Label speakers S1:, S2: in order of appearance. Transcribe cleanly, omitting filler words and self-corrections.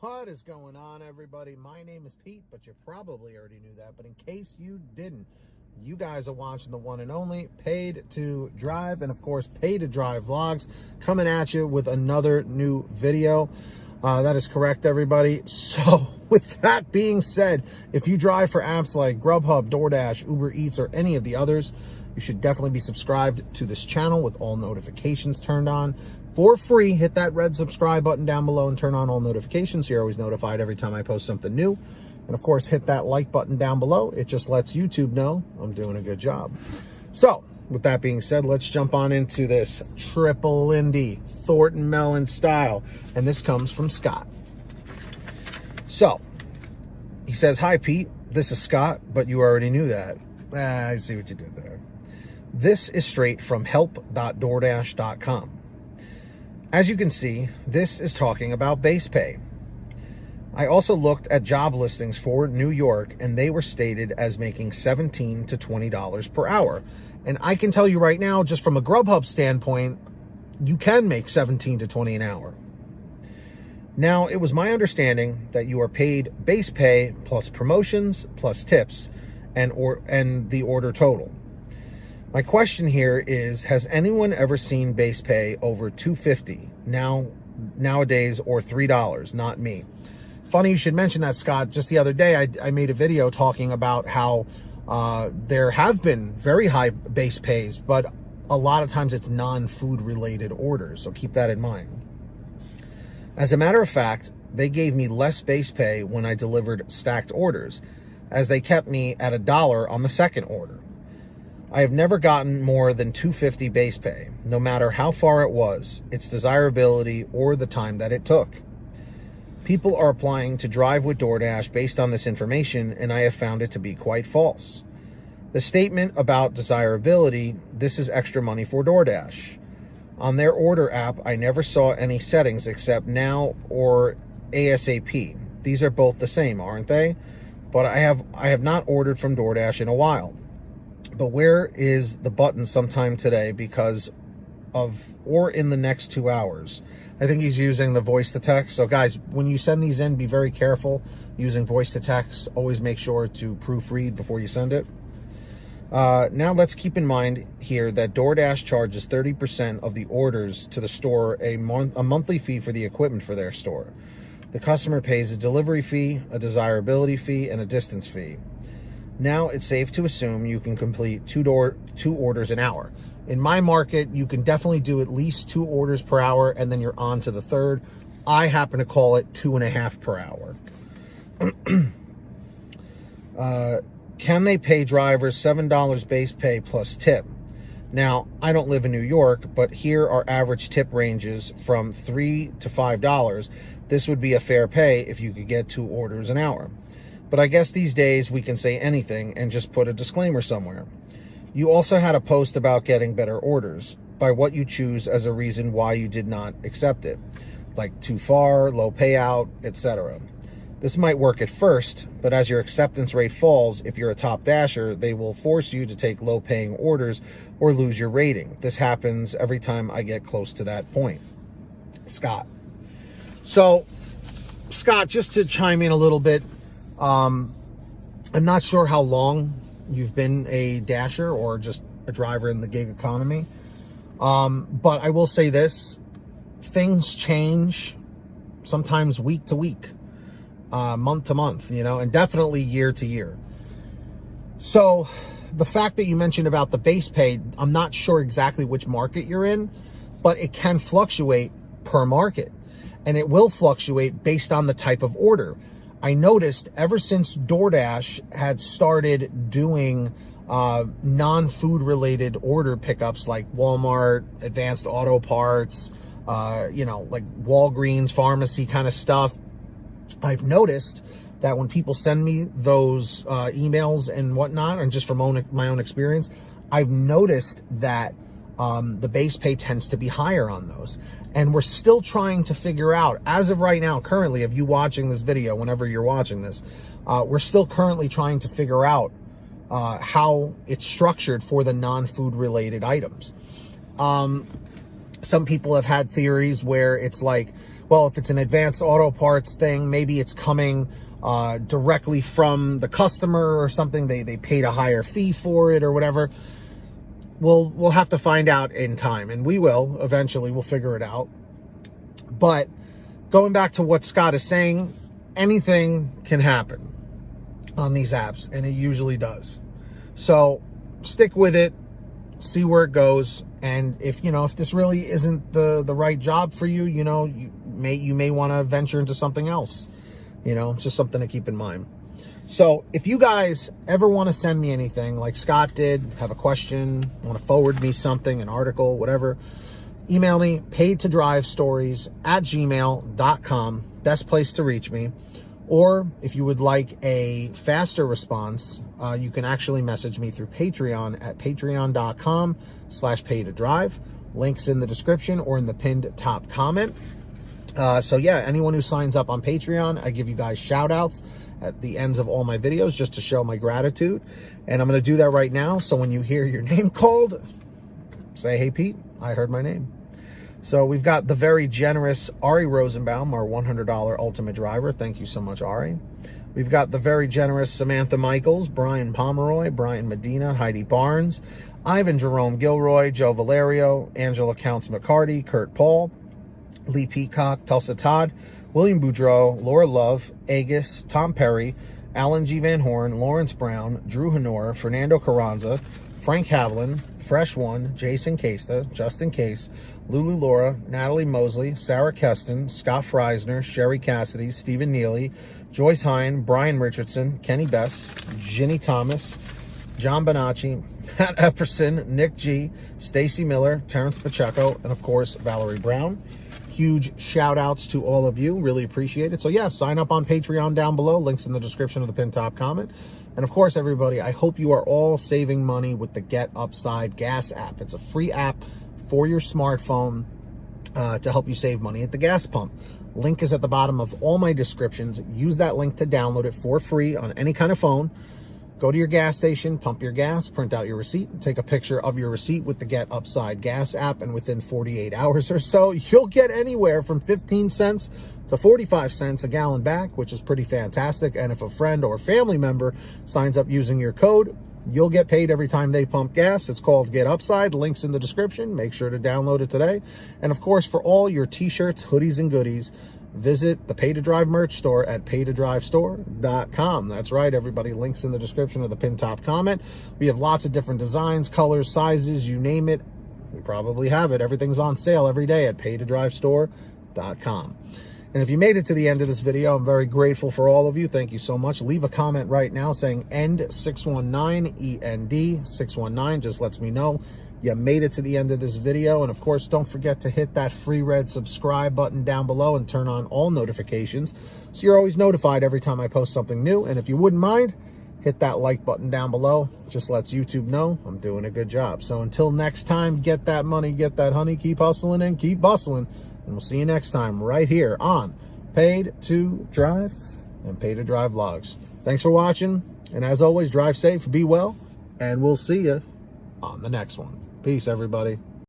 S1: What is going on, everybody? My name is Pete, but you probably already knew that. But in case you didn't, you guys are watching the one and only Paid to Drive, and of course, Paid to Drive Vlogs, coming at you with another new video. That is correct, everybody. So with that being said, if you drive for apps like GrubHub, DoorDash, Uber Eats, or any of the others, you should definitely be subscribed to this channel with all notifications turned on. For free, hit that red subscribe button down below and turn on all notifications so you're always notified every time I post something new. And of course, hit that like button down below. It just lets YouTube know I'm doing a good job. So with that being said, let's jump on into this triple Indy Thornton Melon style. And this comes from Scott. So he says, "Hi Pete, this is Scott, but you already knew that." I see what you did there. This is straight from help.doordash.com. As you can see, this is talking about base pay. I also looked at job listings for New York, and they were stated as making $17 to $20 per hour. And I can tell you right now, just from a GrubHub standpoint, you can make $17 to $20 an hour. Now, it was my understanding that you are paid base pay plus promotions plus tips and the order total. My question here is, has anyone ever seen base pay over $2.50 nowadays or $3? Not me. Funny you should mention that, Scott. Just the other day, I made a video talking about how there have been very high base pays, but a lot of times it's non-food related orders. So keep that in mind. As a matter of fact, they gave me less base pay when I delivered stacked orders, as they kept me at $1 on the second order. I have never gotten more than $2.50 base pay, no matter how far it was, its desirability, or the time that it took. People are applying to drive with DoorDash based on this information, and I have found it to be quite false. The statement about desirability, this is extra money for DoorDash. On their order app, I never saw any settings except now or ASAP. These are both the same, aren't they? But I have not ordered from DoorDash in a while. But where is the button sometime today because of, or in the next 2 hours? I think he's using the voice to text. So guys, when you send these in, be very careful using voice to text. Always make sure to proofread before you send it. Now let's keep in mind here that DoorDash charges 30% of the orders to the store a monthly fee for the equipment for their store. The customer pays a delivery fee, a desirability fee, and a distance fee. Now it's safe to assume you can complete two orders an hour. In my market, you can definitely do at least 2 orders per hour, and then you're on to the third. I happen to call it 2.5 per hour. Can they pay drivers $7 base pay plus tip? Now, I don't live in New York, but here our average tip ranges from $3 to $5. This would be a fair pay if you could get 2 orders an hour. But I guess these days we can say anything and just put a disclaimer somewhere. You also had a post about getting better orders by what you choose as a reason why you did not accept it, like too far, low payout, etc. This might work at first, but as your acceptance rate falls, if you're a top dasher, they will force you to take low paying orders or lose your rating. This happens every time I get close to that point. Scott. So, Scott, just to chime in a little bit, I'm not sure how long you've been a dasher or just a driver in the gig economy. But I will say this, things change sometimes week to week, month to month, and definitely year to year. So the fact that you mentioned about the base pay, I'm not sure exactly which market you're in, but it can fluctuate per market, and it will fluctuate based on the type of order. I noticed ever since DoorDash had started doing non-food related order pickups like Walmart, Advanced Auto Parts, like Walgreens, pharmacy kind of stuff, I've noticed that when people send me those emails and whatnot, and just from my own experience, I've noticed that the base pay tends to be higher on those. And we're still trying to figure out, as of right now, currently, of you watching this video, whenever you're watching this, we're still currently trying to figure out how it's structured for the non-food related items. Some people have had theories where it's like, well, if it's an advanced auto parts thing, maybe it's coming directly from the customer or something. They paid a higher fee for it or whatever. We'll have to find out in time, and we will eventually. We'll figure it out. But going back to what Scott is saying, anything can happen on these apps, and it usually does. So stick with it, see where it goes, and if this really isn't the right job for you, you may want to venture into something else. It's just something to keep in mind. So if you guys ever want to send me anything like Scott did, have a question, want to forward me something, an article, whatever, email me, paidtoDriveStories@gmail.com. Best place to reach me. Or if you would like a faster response, you can actually message me through Patreon at patreon.com/paidtodrive. Links in the description or in the pinned top comment. So yeah, anyone who signs up on Patreon, I give you guys shout outs at the ends of all my videos just to show my gratitude. And I'm going to do that right now. So when you hear your name called, say, hey, Pete, I heard my name. So we've got the very generous Ari Rosenbaum, our $100 Ultimate Driver. Thank you so much, Ari. We've got the very generous Samantha Michaels, Brian Pomeroy, Brian Medina, Heidi Barnes, Ivan Jerome Gilroy, Joe Valerio, Angela Counts McCarty, Kurt Paul, Lee Peacock, Tulsa Todd, William Boudreau, Laura Love, Agus, Tom Perry, Alan G. Van Horn, Lawrence Brown, Drew Honor, Fernando Carranza, Frank Havlin, Fresh One, Jason Casta, Justin Case, Lulu Laura, Natalie Mosley, Sarah Keston, Scott Freisner, Sherry Cassidy, Stephen Neely, Joyce Hine, Brian Richardson, Kenny Bess, Ginny Thomas, John Bonacci, Matt Epperson, Nick G, Stacy Miller, Terrence Pacheco, and of course, Valerie Brown. Huge shout outs to all of you. Really appreciate it. So yeah, sign up on Patreon down below. Links in the description of the pinned top comment. And of course, everybody, I hope you are all saving money with the Get Upside gas app. It's a free app for your smartphone to help you save money at the gas pump. Link is at the bottom of all my descriptions. Use that link to download it for free on any kind of phone. Go to your gas station, pump your gas, print out your receipt, take a picture of your receipt with the Get Upside gas app, and within 48 hours or so, you'll get anywhere from 15 cents to 45 cents a gallon back, which is pretty fantastic. And if a friend or family member signs up using your code, you'll get paid every time they pump gas. It's called Get Upside. Links in the description. Make sure to download it today. And of course, for all your t-shirts, hoodies, and goodies, visit the Pay to Drive merch store at paytodrivestore.com. That's right, everybody. Links in the description of the pinned top comment. We have lots of different designs, colors, sizes, you name it. We probably have it. Everything's on sale every day at paytodrivestore.com. And if you made it to the end of this video, I'm very grateful for all of you. Thank you so much. Leave a comment right now saying END619, END619. Just lets me know you made it to the end of this video. And of course, don't forget to hit that free red subscribe button down below and turn on all notifications so you're always notified every time I post something new. And if you wouldn't mind, hit that like button down below. Just lets YouTube know I'm doing a good job. So until next time, get that money, get that honey, keep hustling and keep bustling. And we'll see you next time right here on Paid to Drive and Pay to Drive Vlogs. Thanks for watching. And as always, drive safe, be well, and we'll see you on the next one. Peace, everybody.